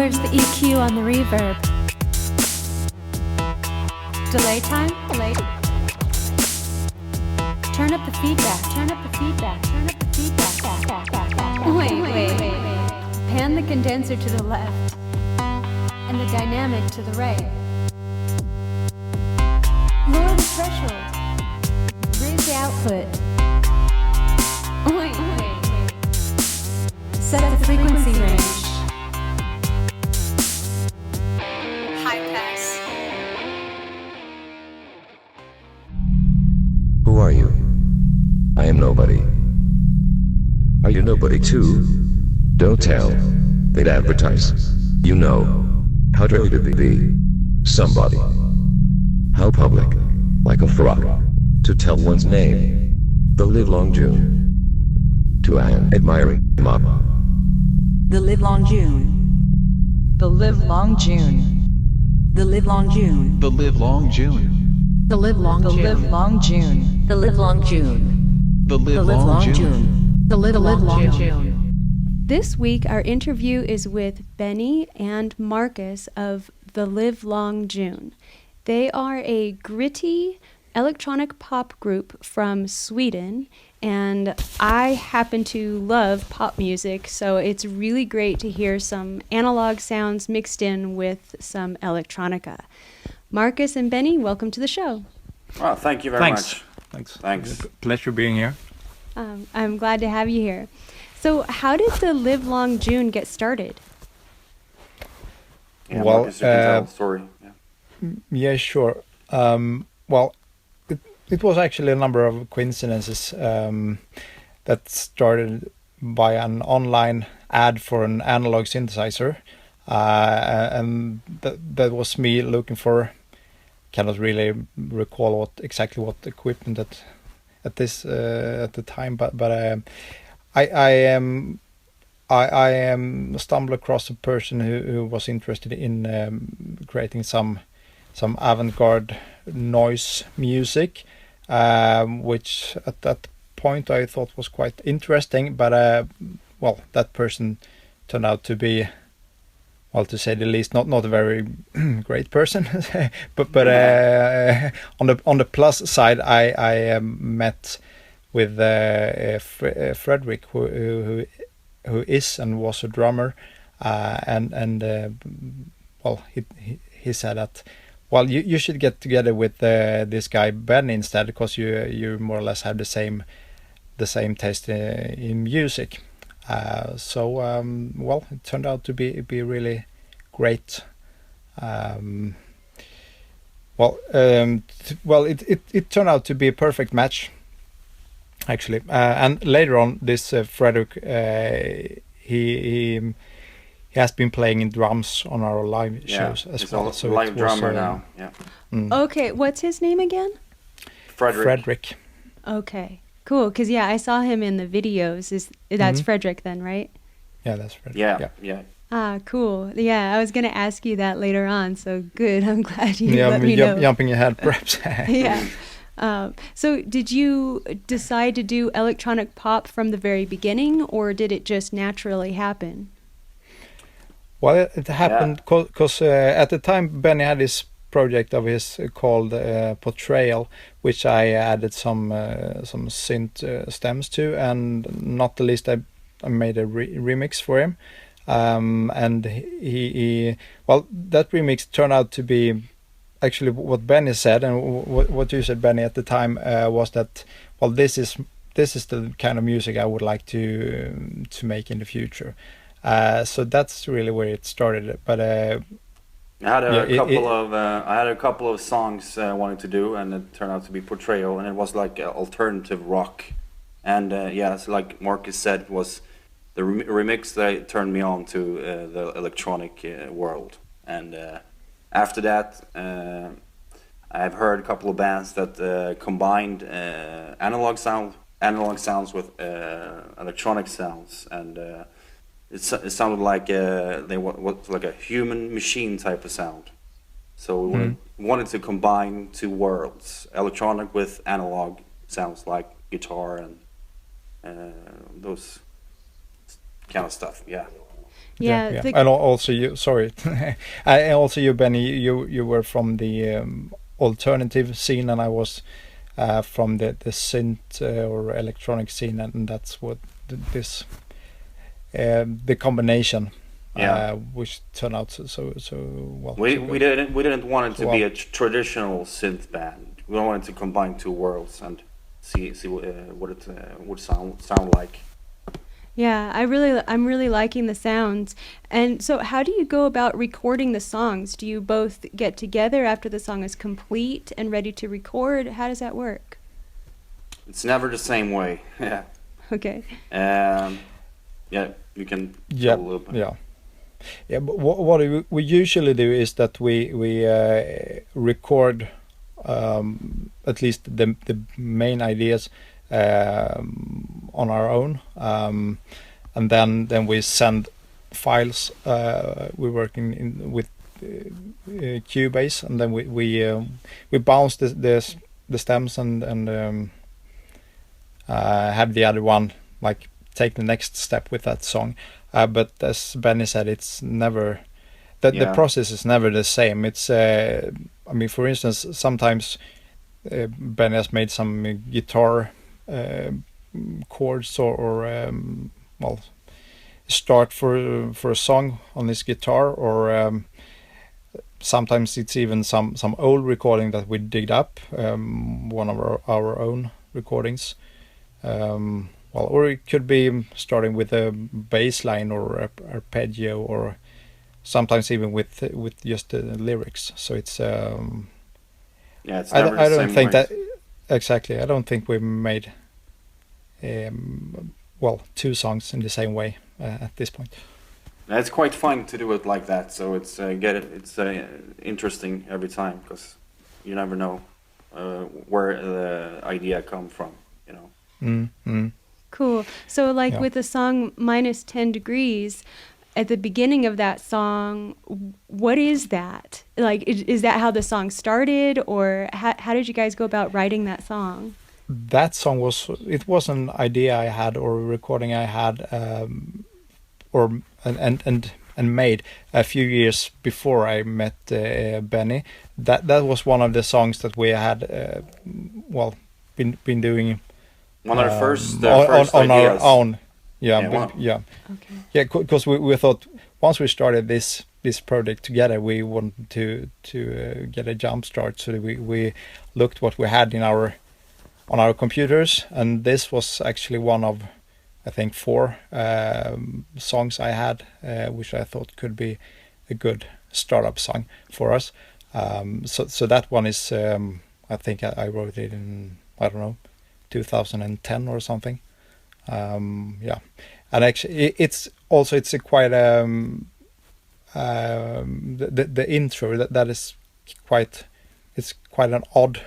Where's the EQ on the reverb? Delay time? Delay. Turn up the feedback. Turn up the feedback. Turn up the feedback. Wait. Pan the condenser to the left and the dynamic to the right. Lower the threshold. Raise the output. Wait. Set the frequency range. High pass. Who are you? I am nobody. Are you nobody too? Don't tell. They'd advertise. You know. How dare you be somebody? How public? Like a frog. To tell one's name. The Livelong June. To an admiring mob. The Livelong June. The Livelong June. The Livelong June. The Livelong June. The Livelong The Livelong June. The Livelong June. The Livelong June. The Livelong June. This week, our interview is with Benny and Marcus of the Livelong June. They are a gritty electronic pop group from Sweden, and I happen to love pop music, so it's really great to hear some analog sounds mixed in with some electronica. Marcus and Benny, welcome to the show. Well, thank you very much. Thanks. Pleasure being here. I'm glad to have you here. So how did the Livelong June get started? Yeah, Well, Marcus, you can tell the story. Yeah. Yeah, sure. Well, it was actually a number of coincidences that started by an online ad for an analog synthesizer, and that was me looking for. Cannot really recall exactly what equipment at the time, but I stumbled across a person who was interested in creating some avant-garde noise music, which at that point I thought was quite interesting. But well, that person turned out to be, well, to say the least, not a very great person. but on the plus side, I met with Frederick, who is and was a drummer, and well, he said that, well, you should get together with this guy Ben instead, because you more or less have the same taste in music. So well, it turned out to be really great. It turned out to be a perfect match, actually. And later on, this Frederick, he has been playing in drums on our live shows as well. So live drummer now. Yeah. Okay, what's his name again? Frederick. Okay, cool. Because I saw him in the videos. That's Frederick then, right? Yeah, that's Frederick. Yeah. Ah, cool. Yeah, I was gonna ask you that later on. So good. I'm glad you let me know. Jumping ahead, perhaps. Yeah. So did you decide to do electronic pop from the very beginning, or did it just naturally happen? Well, it happened because at the time Benny had this project of his called Portrayal, which I added some synth stems to, and not the least I made a remix for him, and he well, that remix turned out to be actually what Benny said, and what you said, Benny, at the time was that, well, this is the kind of music I would like to make in the future. So that's really where it started. But I had a couple of songs I wanted to do, and it turned out to be Portrayal, and it was like alternative rock. And so like Marcus said, it was the remix that turned me on to the electronic world. And after that, I've heard a couple of bands that combined analog sounds with electronic sounds, and it sounded like they was like a human machine type of sound. So we wanted to combine two worlds, electronic with analog sounds like guitar and those kind of stuff. Yeah. Yeah, yeah. the And also you, sorry, and also you, Benny, you were from the alternative scene, and I was from the synth or electronic scene, and that's what this the combination, Yeah. which turned out so well. We So we good. didn't want it So to be well. a traditional synth band. We wanted to combine two worlds and see what it would sound like. Yeah, I'm really liking the sounds. And so how do you go about recording the songs? Do you both get together after the song is complete and ready to record? How does that work? It's never the same way. Yeah. Okay. Yeah, you can Yeah, tell a little bit. yeah. Yeah, but what we usually do is that we record at least the main ideas on our own, and then we send files. We're working with Cubase, and then we bounce the stems and have the other one like take the next step with that song. But as Benny said, it's never the Yeah. process is never the same. It's I mean, for instance, sometimes Benny has made some guitar chords or well, start for a song on his guitar, or sometimes it's even some old recording that we digged up, one of our own recordings. Well, or it could be starting with a bass line or arpeggio, or sometimes even with just the lyrics. So it's Yeah, it's never I the don't same think way. that exactly. I don't think we made well, two songs in the same way at this point. It's quite fun to do it like that. So it's it's interesting every time because you never know where the idea come from. You know. Cool. So like Yeah. with the song -10 degrees, at the beginning of that song, what is that? Like, is that how the song started, or how did you guys go about writing that song? That song was an idea I had, or a recording I had, or and made a few years before I met Benny. That was one of the songs that we had well been doing One of the first on our ideas. own. Yeah, Yeah, but, one- yeah, Okay. yeah. Because we thought once we started this project together, we wanted to get a jump start. So we looked what we had in on our computers, and this was actually one of, I think, 4 songs I had, which I thought could be a good startup song for us. So that one is, I think I wrote it in, I don't know, 2010 or something. Yeah, and actually it's a quite the intro that is quite, it's quite an odd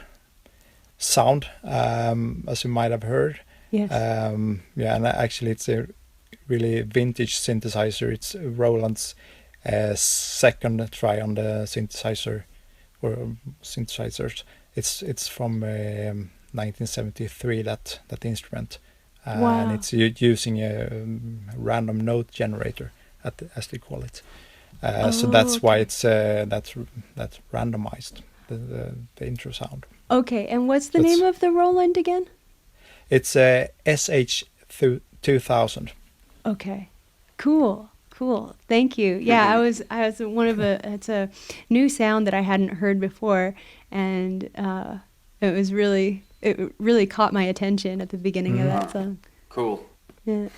sound, as you might have heard. Yes. Yeah, and actually it's a really vintage synthesizer. It's Roland's second try on the synthesizer or synthesizers. It's from 1973, that instrument, Wow. and it's using a random note generator, as they call it. So that's why okay. it's that's randomized, the intro sound. Okay, and what's the That's- name of the Roland again? It's SH 2000. Okay. Cool. Cool. Thank you. Yeah, I was one of it's a new sound that I hadn't heard before, and it really caught my attention at the beginning of that song. Cool. Yeah.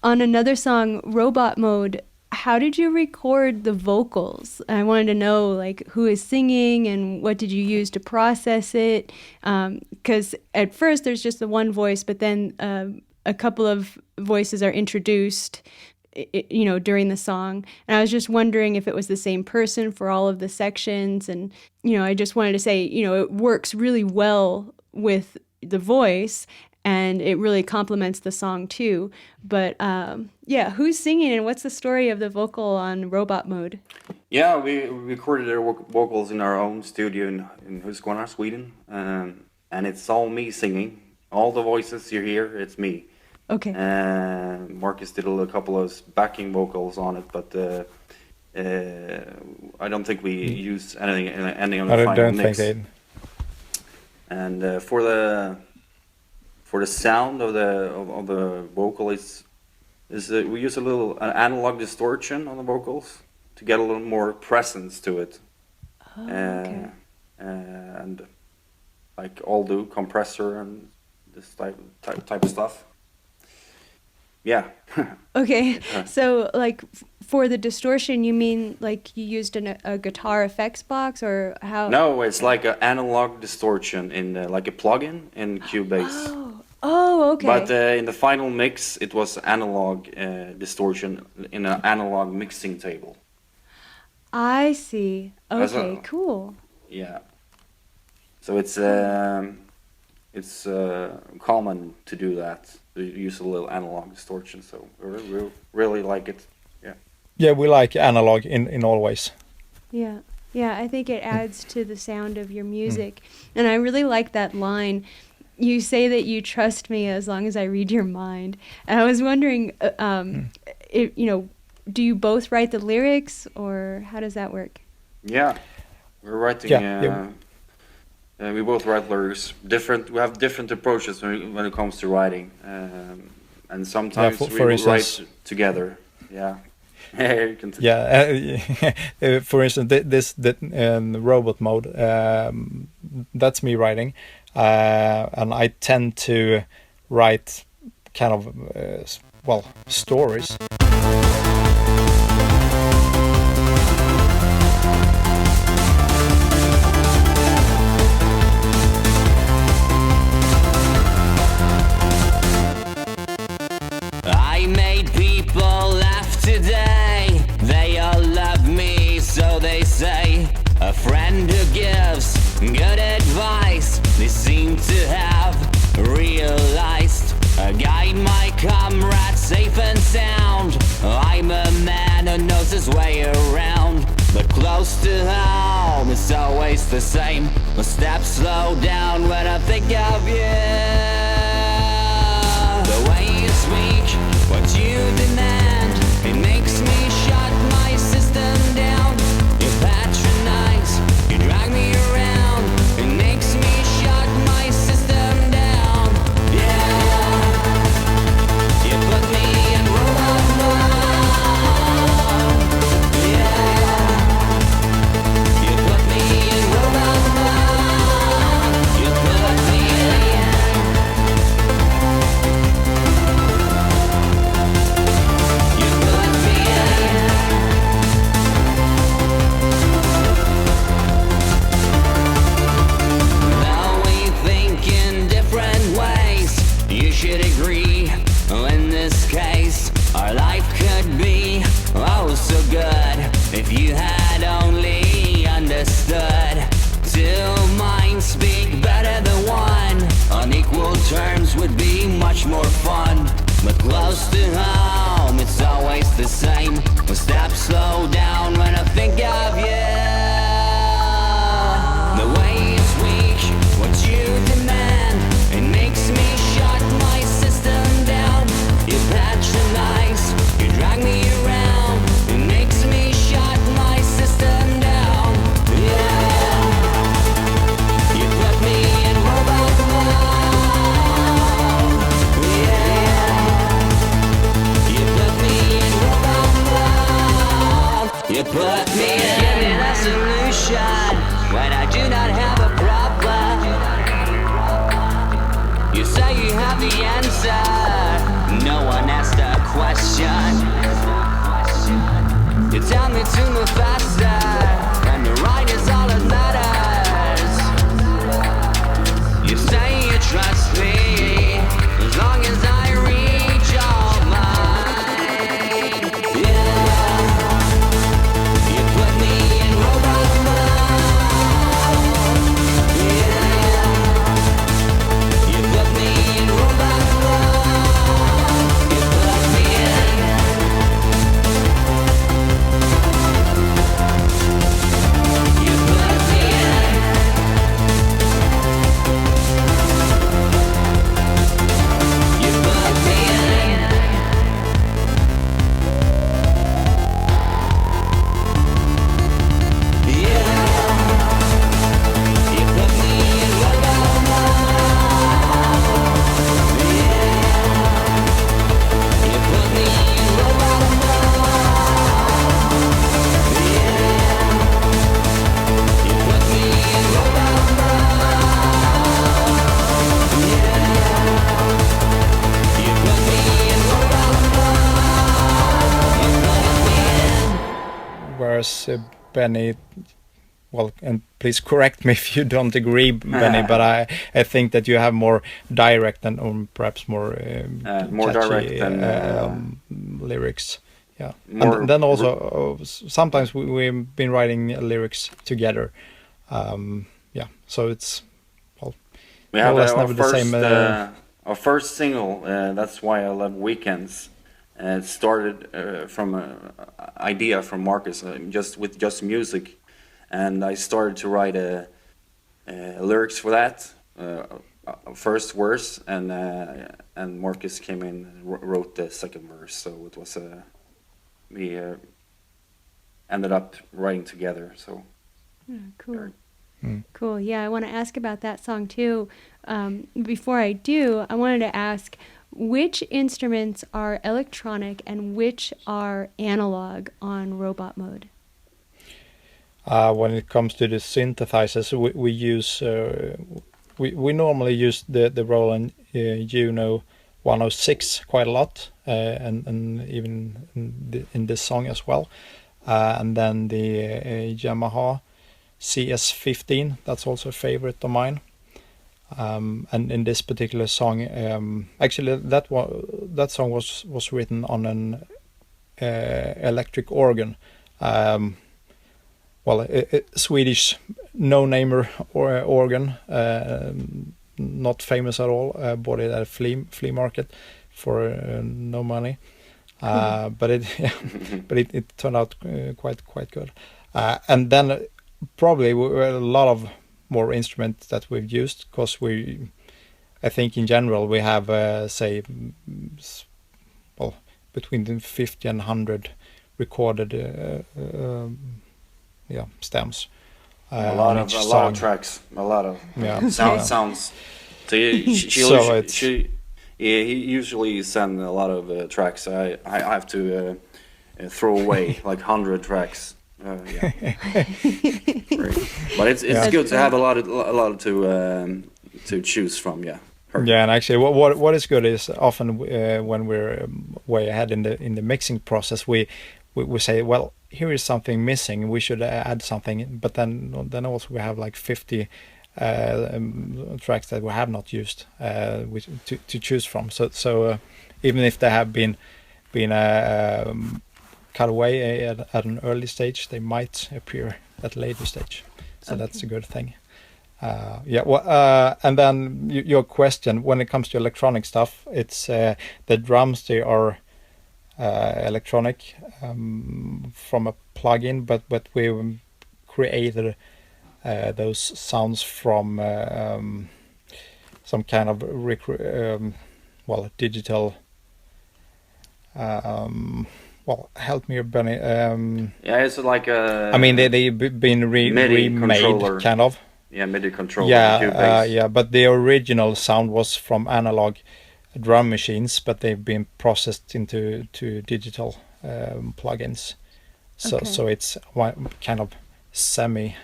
On another song, Robot Mode, how did you record the vocals? I wanted to know, like, who is singing and what did you use to process it? Because at first there's just the one voice, but then a couple of voices are introduced, during the song. And I was just wondering if it was the same person for all of the sections. And, I just wanted to say, it works really well with the voice, and it really complements the song too. But yeah, who's singing and what's the story of the vocal on Robot Mode? Yeah, we recorded our vocals in our own studio in Husqvarna, Sweden, and it's all me singing. All the voices you hear, it's me. Okay. Marcus did a couple of backing vocals on it, but I don't think we use any on the I final don't mix. think they. And for the sound of the vocal, we use a little analog distortion on the vocals to get a little more presence to it. Oh, okay. And like all do compressor and this type of stuff. Yeah. Okay. So like for the distortion, you mean like you used a guitar effects box, or how? No, it's like an analog distortion in like a plugin in Cubase. Oh, okay. But in the final mix, it was analog distortion in an analog mixing table. I see. As Okay, a- cool. Yeah. So it's common to do that. To use a little analog distortion. So we really like it. Yeah. Yeah, we like analog in all ways. Yeah. Yeah, I think it adds to the sound of your music. And I really like that line. You say that you trust me as long as I read your mind. And I was wondering, do you both write the lyrics, or how does that work? Yeah. We're writing. Yeah. We both write lyrics. We have different approaches when it comes to writing, and sometimes for we instance- write together. Yeah. Continue. Yeah, for instance, the robot mode, that's me writing, and I tend to write kind of stories. I made people laugh today. They all love me, so they say. A friend who gives good advice. They seem to have realized. Guide my comrade safe and sound. I'm a man who knows his way around. But close to home, it's always the same. My steps slow down when I think of you. The way you speak, what you demand, it makes me shut my system down. You patronize, you drag me around, it makes me shut my system down. Yeah, you put me in robot mode. Yeah, you put me in robot mode. You put me in. You put me in. Now we think in different ways. You should agree. In this case, our life could be oh so good if you had only understood. Two minds speak better than one. On equal terms would be much more fun. But close to home, it's always the same. My steps slow down when I think of you. The way you speak, what you demand, it makes me shut my system down. You patronize, you drag me around, it makes me shut my system down. Yeah, you put me in robot mode. Yeah, you put me in robot mode. You put me in. Give me the solution when I do not have a problem. You say you have the answer. No one asked a question. You tell me to move faster, and the right is all that matters. You say you trust me as long as I reach all mine. Yeah, you put me in robot mode. Yeah, you put me in robot mode. You put me in. as Benny. Well, and please correct me if you don't agree, Benny, but I think that you have more direct and or perhaps more more catchy, direct than lyrics. Yeah, more and then also sometimes we've been writing lyrics together. Yeah, so it's well, we have more or less our never the first same. our first single. That's why I love weekends. It started from an idea from Marcus, just music. And I started to write lyrics for that first verse, and Marcus came in and wrote the second verse. So it was we ended up writing together. So Cool. Cool. Yeah, I want to ask about that song too. Before I do, I wanted to ask which instruments are electronic and which are analog on Robot Mode. When it comes to the synthesizers, we use we normally use the Roland Juno 106 quite a lot, and even in this song as well, and then the Yamaha CS15. That's also a favorite of mine. And in this particular song, actually that song was written on an electric organ. Well, a Swedish no-namer organ, not famous at all. Bought it at a flea market for no money, but it turned out quite good. And then probably a lot of more instruments that we've used, because I think in general we have say between 50 and 100 recorded. Stems. a lot of tracks, a lot of sounds. So he usually send a lot of tracks. I have to throw away like 100 tracks. Yeah. But it's good to have a lot to choose from. Yeah. Yeah, and actually, what is good is often when we're way ahead in the mixing process, we say, well, here is something missing, we should add something, but then also we have like 50 tracks that we have not used to choose from. So even if they have been cut away at an early stage, they might appear at a later stage. So that's a good thing. And then your question, when it comes to electronic stuff, it's the drums, they are electronic from a plugin, but we created those sounds from some kind of digital. Help me, Benny. It's like a. I mean, they've been remade, controller. kind of. Yeah, MIDI controller. Yeah, but the original sound was from analog drum machines, but they've been processed into digital plugins. So it's one kind of semi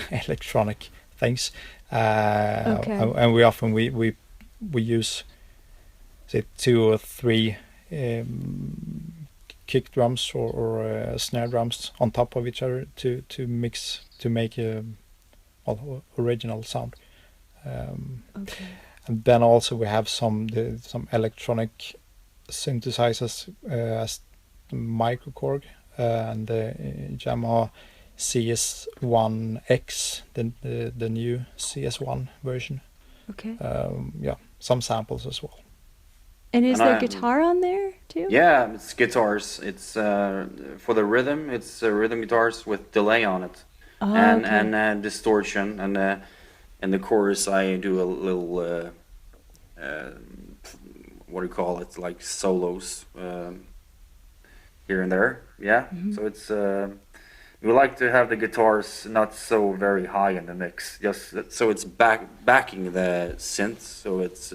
electronic things. And we often we use say 2 or 3 kick drums or snare drums on top of each other to mix to make a original sound. And then also we have some electronic synthesizers as the Microkorg and the Yamaha CS1X, the new CS1 version. Some samples as well. And is there guitar on there too? Yeah, it's guitars. It's for the rhythm. It's rhythm guitars with delay on it, and distortion. And in the chorus, I do a little what do you call it? Like solos here and there. Yeah. So it's we like to have the guitars not so very high in the mix, just so it's backing the synths. So it's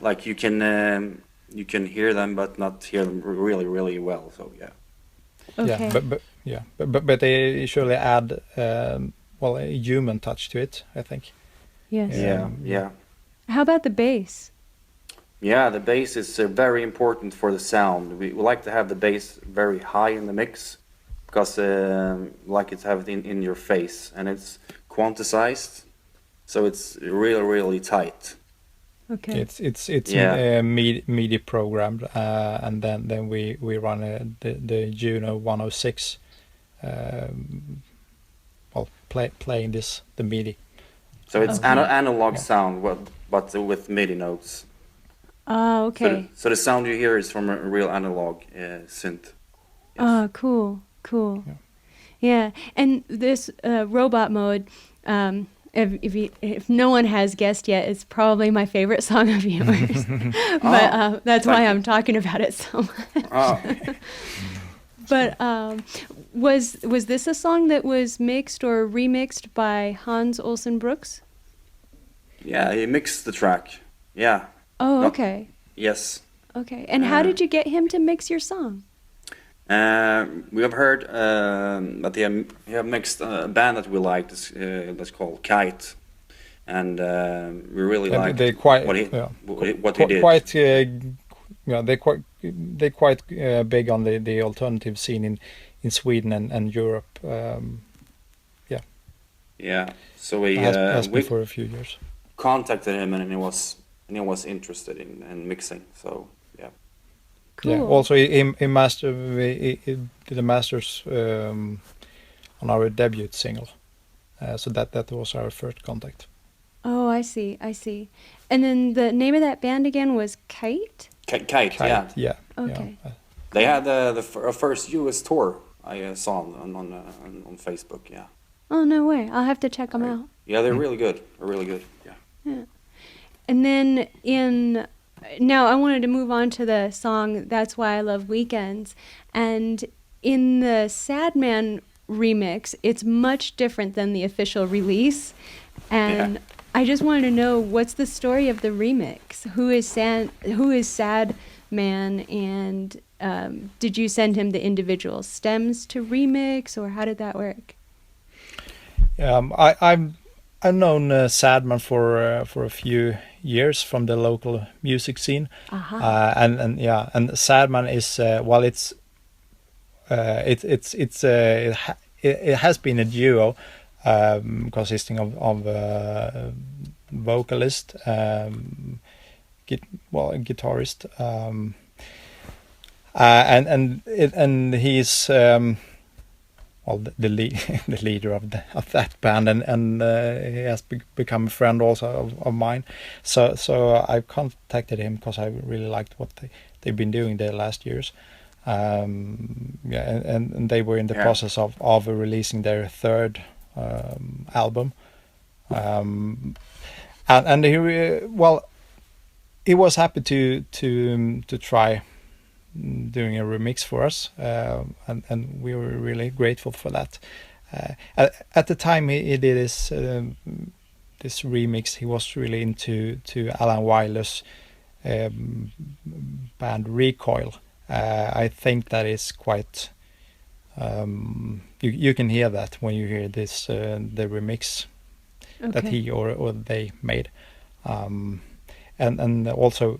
like you can hear them, but not hear them really, really well. So yeah. Okay. But they surely add a human touch to it, I think. Yes. Yeah. How about the bass? Yeah, the bass is very important for the sound. We like to have the bass very high in the mix, because like it's have it in your face, and it's quantized, so it's really tight. Okay. It's Yeah. MIDI programmed, and then we run the Juno 106, well, playing the MIDI. So it's Okay. analog sound, but with MIDI notes. Oh, okay. So the sound you hear is from a real analog synth. Oh, cool. Yeah, and this robot mode, if no one has guessed yet, it's probably my favorite song of yours. But that's why I'm talking about it so much. Oh. But was this a song that was mixed or remixed by Hans Olsen Brooks? Yeah, he mixed the track. Yeah. Oh, No. okay. Yes. Okay. And how did you get him to mix your song? We have heard that he have mixed a band that we like that's called Kite, and we really like They quite what he yeah, what he did. quite yeah, they're quite big on the alternative scene in Sweden and Europe. Yeah, so we Has we been for a few years. contacted him, and he was interested in mixing. So yeah. Cool. Yeah. Also, he did the masters on our debut single, so that was our first contact. Oh, I see. And then the name of that band again was Kite? Kite, yeah. Yeah. Okay. Yeah. They had the first U.S. tour I saw on Facebook. Yeah. Oh, no way. I'll have to check them out. Yeah, they're really good. They're really good. Yeah. And then now I wanted to move on to the song That's Why I Love Weekends. And in the Sad Man remix, it's much different than the official release. And I just wanted to know, what's the story of the remix? Who is Sad Man, and did you send him the individual stems to remix, or how did that work? I've known Sadman for a few years from the local music scene, and Sadman is it has been a duo consisting of vocalist, a guitarist, and he's the leader of that band, and he has become a friend also of mine. So I contacted him because I really liked what they've been doing the last years. And they were in the process of releasing their third album, and he was happy to try doing a remix for us, and we were really grateful for that. At the time he did this remix, he was really into Alan Wilder's band Recoil. I think that is quite you can hear that when you hear this the remix that he or they made, and also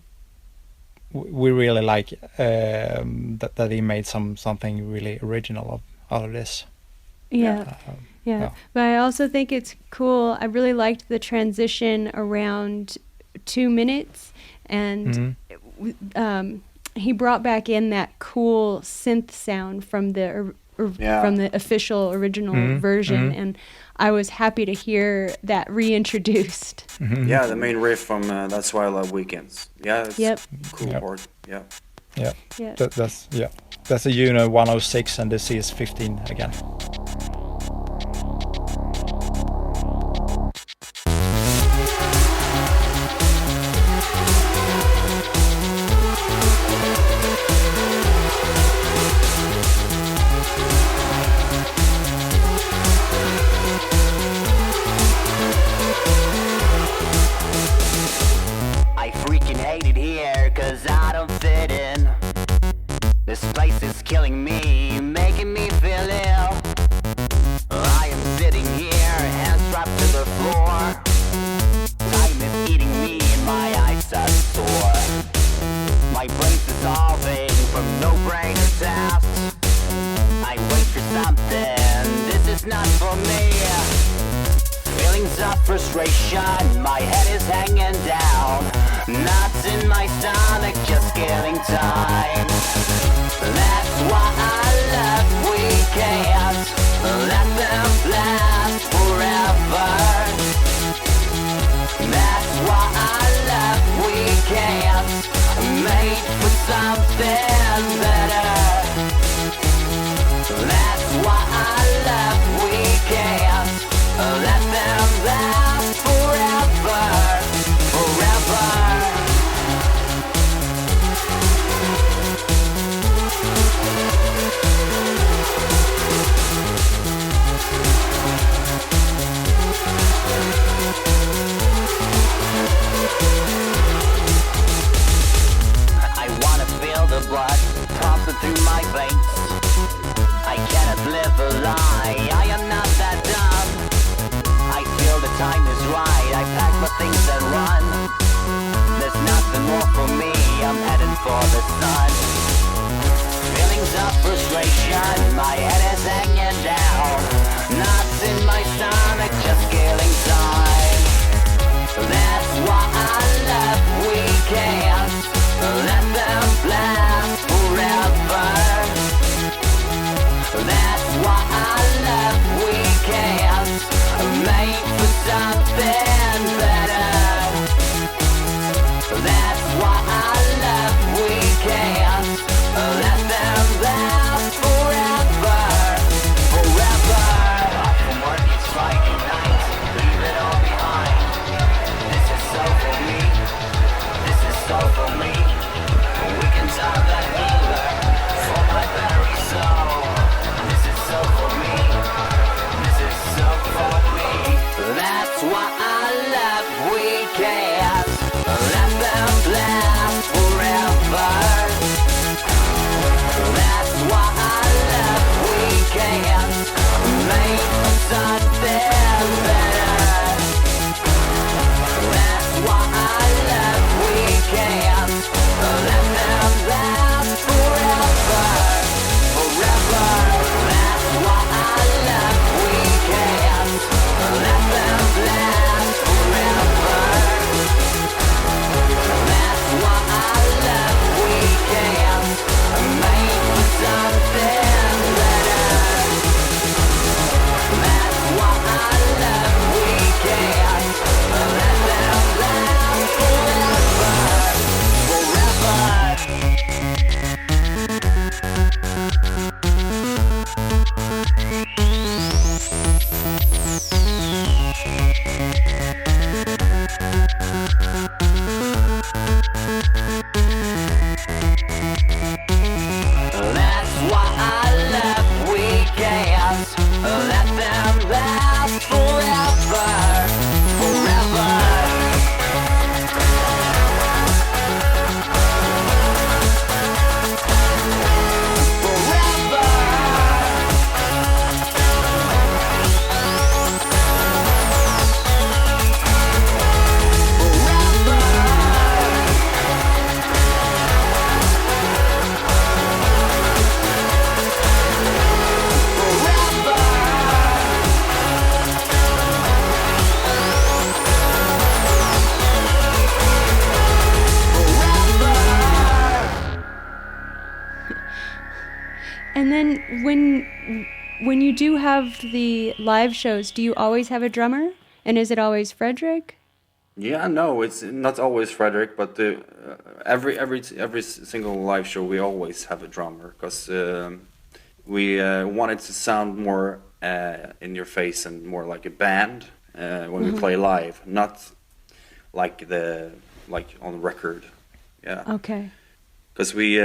we really like that he made something really original out of this. Yeah. But I also think it's cool. I really liked the transition around 2 minutes, and he brought back in that cool synth sound from the official original version, and I was happy to hear that reintroduced. Yeah, the main riff from That's Why I Love Weekends. Yeah, it's cool part. Yeah. That's a Juno 106, and this is 15 again. I freaking hate it here, cause I don't fit in. This place is killing me, making me feel ill. I am sitting here, hands strapped to the floor. Time is eating me and my eyes are sore. My brain's dissolving from no-brainer tasks. I wait for some Feelings of frustration, my head is hanging down. Knots in my stomach, just killing time. That's why I love weekends. Let them last forever. That's why I love weekends. Made for something better. That's why I love weekends. Let them last forever, forever. I wanna feel the blood pumping through my veins. I cannot live a lie, I am not that dumb. I feel the time is right, I pack my things and run. There's nothing more for me, I'm headed for the sun. Feelings of frustration, my head is hanging down. Knots in my stomach, just killing time. That's why I love weekends. Let them last forever. That's why I love weekends. Made for something better. That's why I love weekends. Let them last forever, forever. Off from work, it's Friday night. Leave it all behind. This is so for me. This is so for me. Weekends are the healer for my very soul. This is so for me. This is so for me. That's why I love weekends. Let them last forever. That's why I love weekends. Made for something better. That's why I love weekends. Let them last forever, forever. That's why I love weekends. Let them last forever. That's why I love weekends. Made for something better. That's why I love weekends. Let them last forever, forever. That's why I love weekends. Let them last forever, forever. And then when you do have the live shows, do you always have a drummer? And is it always Frederick? Yeah, no, it's not always Frederick, but every single live show we always have a drummer because we want it to sound more in your face and more like a band when we play live, not like on record. Yeah. Okay. Because we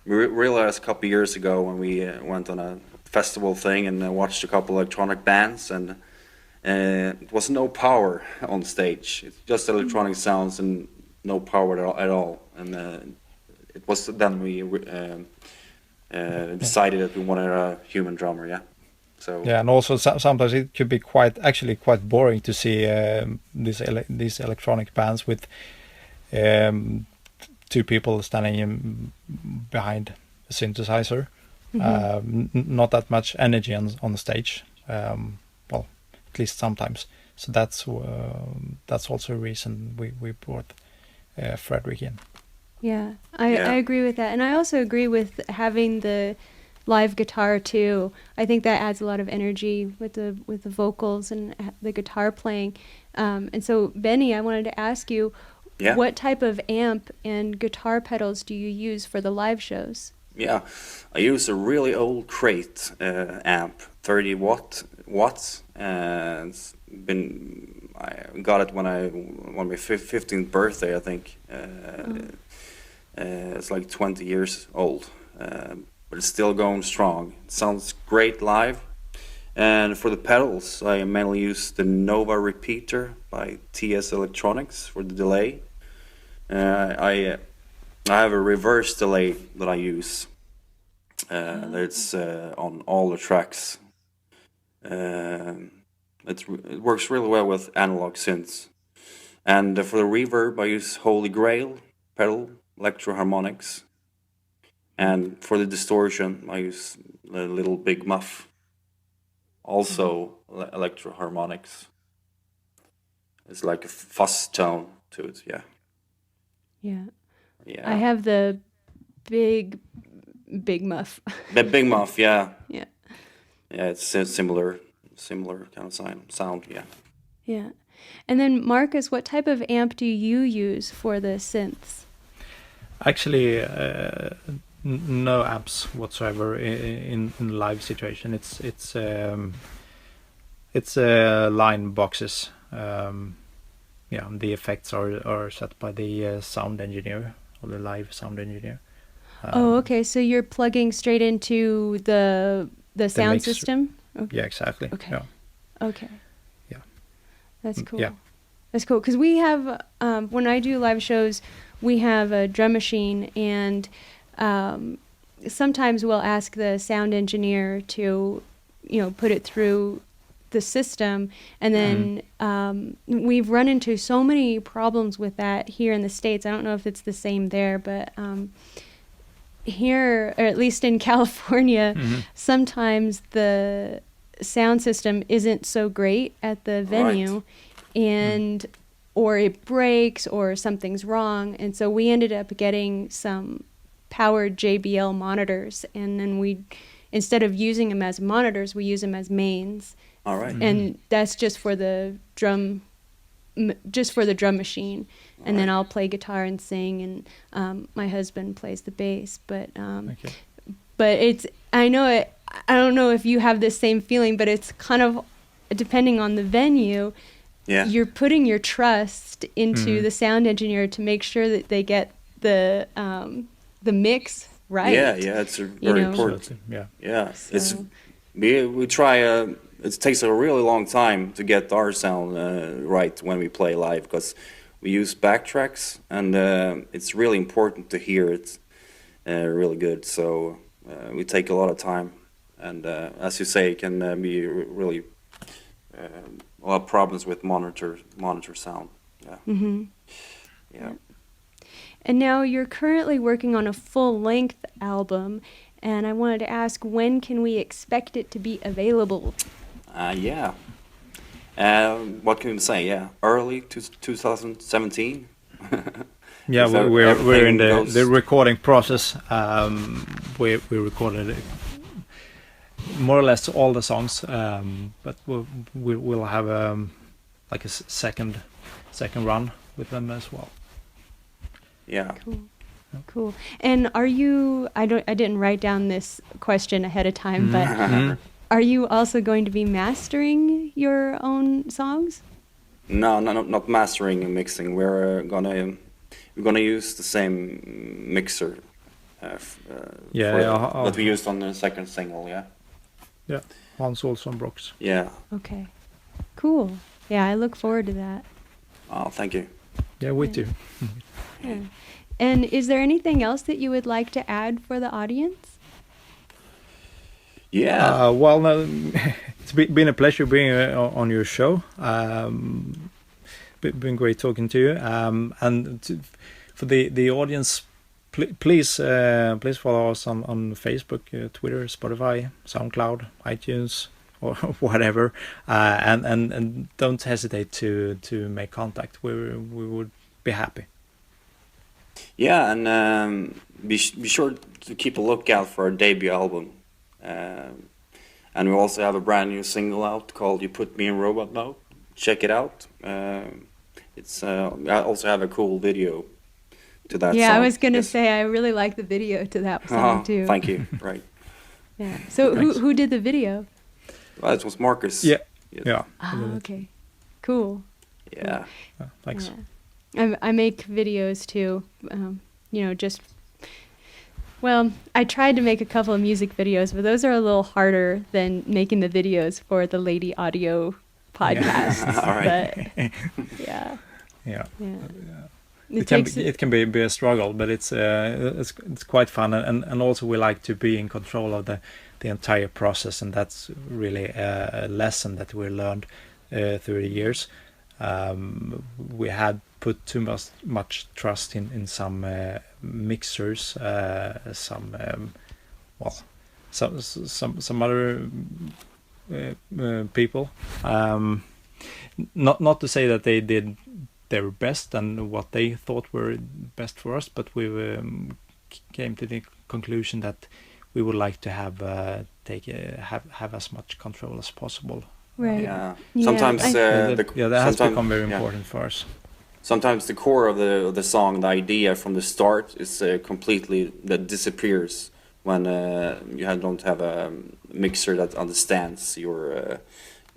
realized a couple years ago when we went on a festival thing and watched a couple electronic bands, and it was no power on stage. It's just electronic sounds and no power at all. And it was then we decided that we wanted a human drummer. Yeah. So yeah, and also sometimes it could be quite boring to see these electronic bands with two people standing behind a synthesizer. Not that much energy on the stage. Well, at least sometimes. So that's also a reason we brought Frederick in. Yeah, I agree with that. And I also agree with having the live guitar too. I think that adds a lot of energy with the vocals and the guitar playing. And so, Benny, I wanted to ask you, what type of amp and guitar pedals do you use for the live shows? Yeah, I use a really old crate amp, 30 watts. I got it when my 15th birthday, I think. It's like 20 years old, but it's still going strong. It sounds great live. And for the pedals, I mainly use the Nova Repeater by TS Electronics for the delay. I have a reverse delay that I use. That's on all the tracks. It works really well with analog synths. And for the reverb, I use Holy Grail pedal, Electro Harmonics. And for the distortion, I use a Little Big Muff, also Electro Harmonics. It's like a fuzz tone to it, yeah. I have the big muff. The Big Muff, yeah. Yeah. Yeah, it's a similar kind of sound, yeah. Yeah. And then, Marcus, what type of amp do you use for the synths? Actually, no amps whatsoever in live situation. It's line boxes. The effects are set by the sound engineer or the live sound engineer. Okay. So you're plugging straight into the sound system? Okay. Yeah, exactly. Okay. Yeah. Okay. Yeah. That's cool. Yeah. That's cool. Because we have, when I do live shows, we have a drum machine, and sometimes we'll ask the sound engineer to, put it through the system, and then we've run into so many problems with that here in the States. I don't know if it's the same there, but here, or at least in California, sometimes the sound system isn't so great at the venue, and or it breaks or something's wrong, and so we ended up getting some powered JBL monitors, and then instead of using them as monitors, we use them as mains. All right. And that's just for the drum machine, and then I'll play guitar and sing, and my husband plays the bass. But it's, I don't know if you have this same feeling, but it's kind of depending on the venue. Yeah. You're putting your trust into the sound engineer to make sure that they get the mix right. Yeah, it's very important. Yeah. So. We try. It takes a really long time to get our sound right when we play live, because we use backtracks, and it's really important to hear it really good. So we take a lot of time, and as you say, it can be really a lot of problems with monitor sound. Yeah. Mm-hmm. Yeah. And now you're currently working on a full-length album, and I wanted to ask, when can we expect it to be available? What can we say? Yeah, early 2017. Yeah, we're in the recording process. We recorded more or less all the songs, but we'll have like a second run with them as well. Yeah. Cool. And are you? I didn't write down this question ahead of time, but are you also going to be mastering your own songs? No, not mastering and mixing. We're gonna use the same mixer. That we used on the second single. Yeah. Yeah, Hans Olsson Brooks. Yeah. Okay. Cool. Yeah, I look forward to that. Oh, thank you. Yeah, we too. Yeah. And is there anything else that you would like to add for the audience? Yeah. Well, no, it's been a pleasure being on your show. Been great talking to you. For the audience, please follow us on Facebook, Twitter, Spotify, SoundCloud, iTunes, or whatever, and don't hesitate to make contact. We would be happy. Yeah, and be sure to keep a lookout for our debut album. And we also have a brand new single out called "You Put Me in Robot Mode." Check it out. It's I also have a cool video to that Yeah, song. I was gonna Yes. say I really like the video to that song Oh, too. thank you. Right. Yeah. So who did the video? Well, it was Marcus. Yeah. Yes. Yeah. Oh, okay. Cool. Yeah. Thanks. Yeah. I make videos too. Just well, I tried to make a couple of music videos, but those are a little harder than making the videos for the Lady Audio podcast. All right. But yeah. Yeah. It It can be a struggle, but it's quite fun, and also we like to be in control of the entire process, and that's really a lesson that we learned through the years. We had put too much trust in some mixers, some other people. Not to say that they did their best and what they thought were best for us, but we came to the conclusion that we would like to have as much control as possible. Right. Yeah. Yeah, Sometimes that has sometime- become very yeah. important for us. Sometimes the core of the song, the idea from the start, is completely that disappears when you don't have a mixer that understands your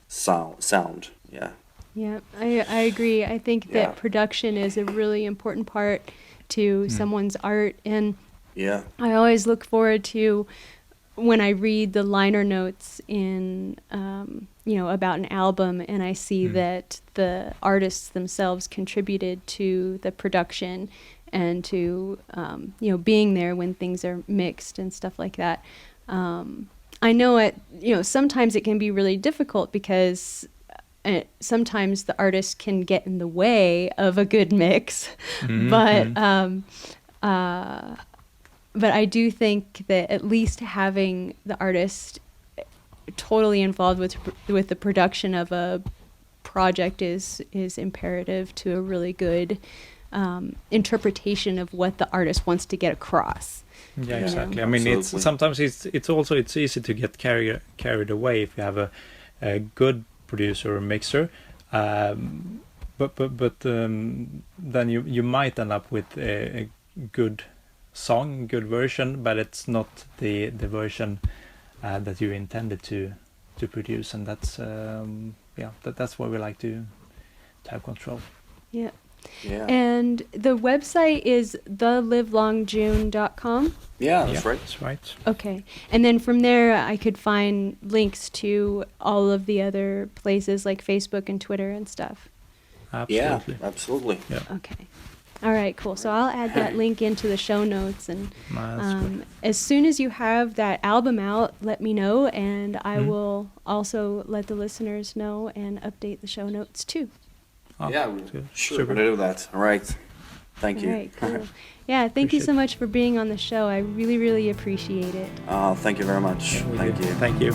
sound. Yeah. Yeah, I agree. I think Yeah. that production is a really important part to someone's art, and Yeah. I always look forward to when I read the liner notes in about an album, and I see that the artists themselves contributed to the production and to being there when things are mixed and stuff like that. I know sometimes it can be really difficult because sometimes the artist can get in the way of a good mix, but I do think that at least having the artist totally involved with the production of a project is imperative to a really good interpretation of what the artist wants to get across. Yeah, exactly. I mean, Absolutely. it's easy to get carried away if you have a good producer or mixer, but then you might end up with a good song, good version, but it's not the version that you intended to produce, and that's why we like to have control. Yeah. Yeah. And the website is thelivelongjune.com. Yeah, that's right. That's right. Okay. And then from there, I could find links to all of the other places like Facebook and Twitter and stuff. Absolutely. Yeah, absolutely. Yeah. Okay. All right, cool. So I'll add that link into the show notes. And That's good. as soon as you have that album out, let me know. And I will also let the listeners know and update the show notes too. Oh, Yeah, good. sure, Super. we're gonna do that. All right. Thank you. All right, cool. Yeah, thank you so Appreciate much for being on the show. I really, really appreciate it. Thank you very much. Yeah, we Thank do. you. Thank you.